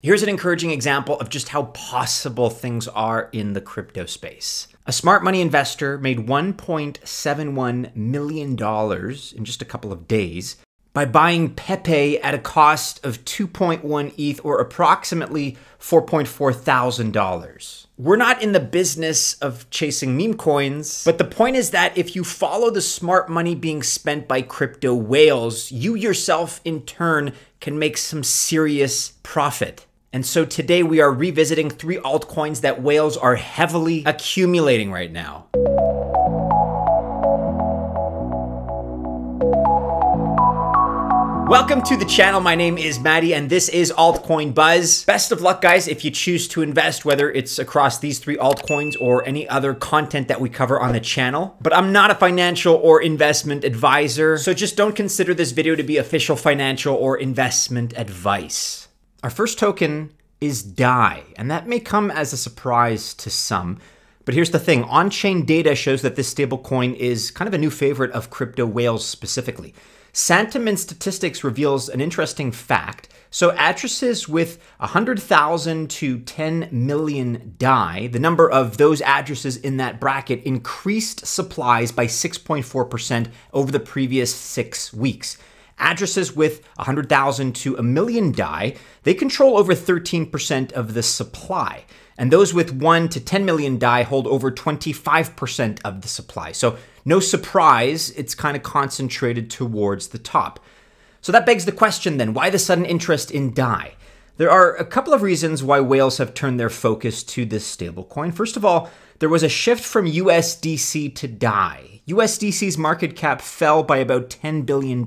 Here's an encouraging example of just how possible things are in the crypto space. A smart money investor made $1.71 million in just a couple of days by buying Pepe at a cost of 2.1 ETH or approximately $4.4 thousand. We're not in the business of chasing meme coins, but the point is that if you follow the smart money being spent by crypto whales, you yourself in turn can make some serious profit. And so today we are revisiting 3 altcoins that whales are heavily accumulating right now. Welcome to the channel. My name is Maddie and this is Altcoin Buzz. Best of luck, guys, if you choose to invest, whether it's across these 3 altcoins or any other content that we cover on the channel. But I'm not a financial or investment advisor, so just don't consider this video to be official financial or investment advice. Our first token is DAI, and that may come as a surprise to some. But here's the thing, on-chain data shows that this stablecoin is kind of a new favorite of crypto whales specifically. Sentiment Statistics reveals an interesting fact. So addresses with 100,000 to 10 million DAI, the number of those addresses in that bracket increased supplies by 6.4% over the previous 6 weeks. Addresses with 100,000 to a million DAI, they control over 13% of the supply. And those with 1 to 10 million DAI hold over 25% of the supply. So no surprise, it's kind of concentrated towards the top. So that begs the question then, why the sudden interest in DAI? There are a couple of reasons why whales have turned their focus to this stablecoin. First of all, there was a shift from USDC to DAI. USDC's market cap fell by about $10 billion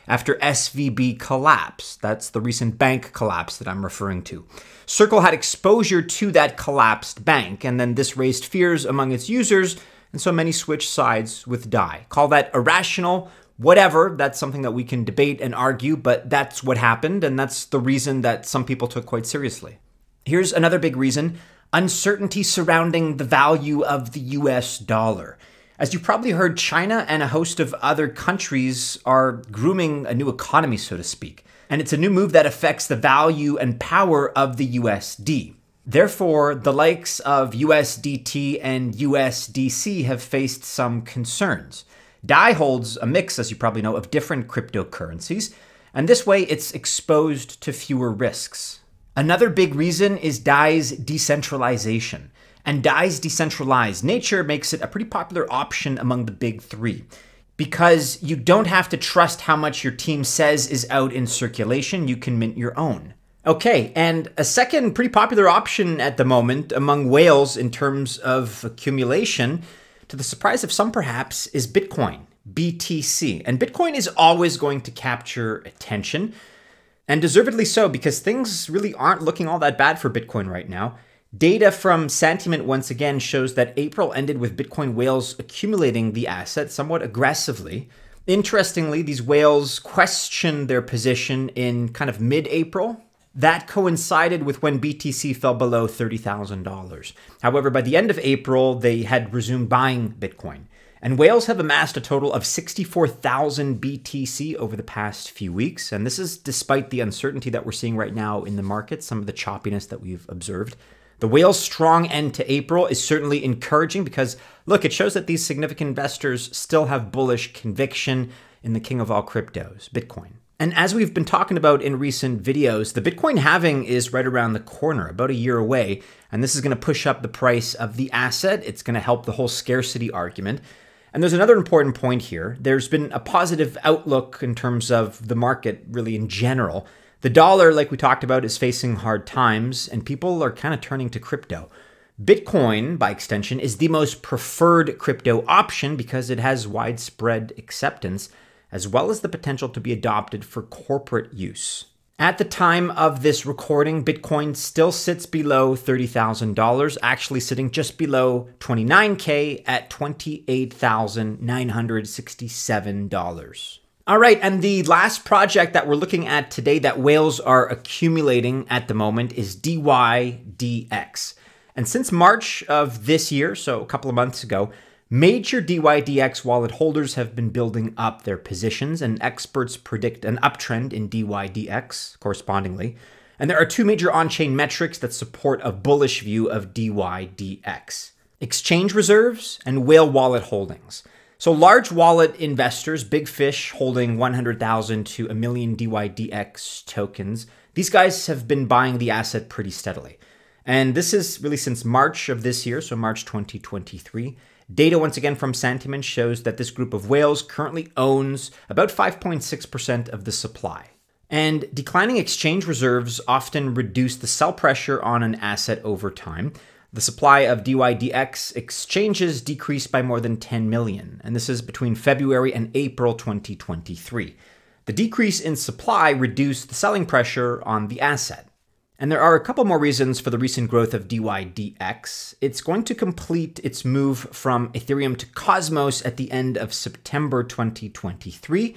after SVB collapsed. That's the recent bank collapse that I'm referring to. Circle had exposure to that collapsed bank, and then this raised fears among its users, and so many switched sides with DAI. Call that irrational, whatever, that's something that we can debate and argue, but that's what happened, and that's the reason that some people took quite seriously. Here's another big reason: uncertainty surrounding the value of the US dollar. As you've probably heard, China and a host of other countries are grooming a new economy, so to speak. And it's a new move that affects the value and power of the USD. Therefore, the likes of USDT and USDC have faced some concerns. DAI holds a mix, as you probably know, of different cryptocurrencies, and this way it's exposed to fewer risks. Another big reason is DAI's decentralization. And DAI's decentralized nature makes it a pretty popular option among the big 3. Because you don't have to trust how much your team says is out in circulation, you can mint your own. Okay, and a second pretty popular option at the moment among whales in terms of accumulation, to the surprise of some perhaps, is Bitcoin, BTC. And Bitcoin is always going to capture attention, and deservedly so, because things really aren't looking all that bad for Bitcoin right now. Data from Sentiment once again shows that April ended with Bitcoin whales accumulating the asset somewhat aggressively. Interestingly, these whales questioned their position in kind of mid-April. That coincided with when BTC fell below $30,000. However, by the end of April, they had resumed buying Bitcoin. And whales have amassed a total of 64,000 BTC over the past few weeks. And this is despite the uncertainty that we're seeing right now in the market, some of the choppiness that we've observed. The whale's strong end to April is certainly encouraging because, look, it shows that these significant investors still have bullish conviction in the king of all cryptos, Bitcoin. And as we've been talking about in recent videos, the Bitcoin halving is right around the corner, about a year away, and this is going to push up the price of the asset. It's going to help the whole scarcity argument. And there's another important point here. There's been a positive outlook in terms of the market really in general. The dollar, like we talked about, is facing hard times, and people are kind of turning to crypto. Bitcoin, by extension, is the most preferred crypto option because it has widespread acceptance, as well as the potential to be adopted for corporate use. At the time of this recording, Bitcoin still sits below $30,000, actually sitting just below 29K at $28,967. All right, and the last project that we're looking at today that whales are accumulating at the moment is dydx. And since March of this year, so a couple of months ago, major dydx wallet holders have been building up their positions, and experts predict an uptrend in dydx correspondingly. And there are two major on-chain metrics that support a bullish view of dydx: exchange reserves and whale wallet holdings. So large wallet investors, big fish holding 100,000 to a million dydx tokens, these guys have been buying the asset pretty steadily. And this is really since March of this year, so March 2023. Data once again from Santiman shows that this group of whales currently owns about 5.6% of the supply. And declining exchange reserves often reduce the sell pressure on an asset over time. The supply of dydx exchanges decreased by more than 10 million, and this is between February and April 2023. The decrease in supply reduced the selling pressure on the asset. And there are a couple more reasons for the recent growth of dydx. It's going to complete its move from Ethereum to Cosmos at the end of September 2023.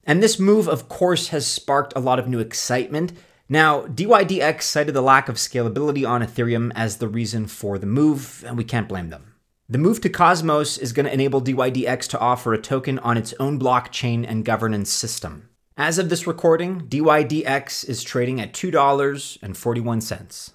And this move, of course, has sparked a lot of new excitement. Now, dydx cited the lack of scalability on Ethereum as the reason for the move, and we can't blame them. The move to Cosmos is going to enable dydx to offer a token on its own blockchain and governance system. As of this recording, dydx is trading at $2.41.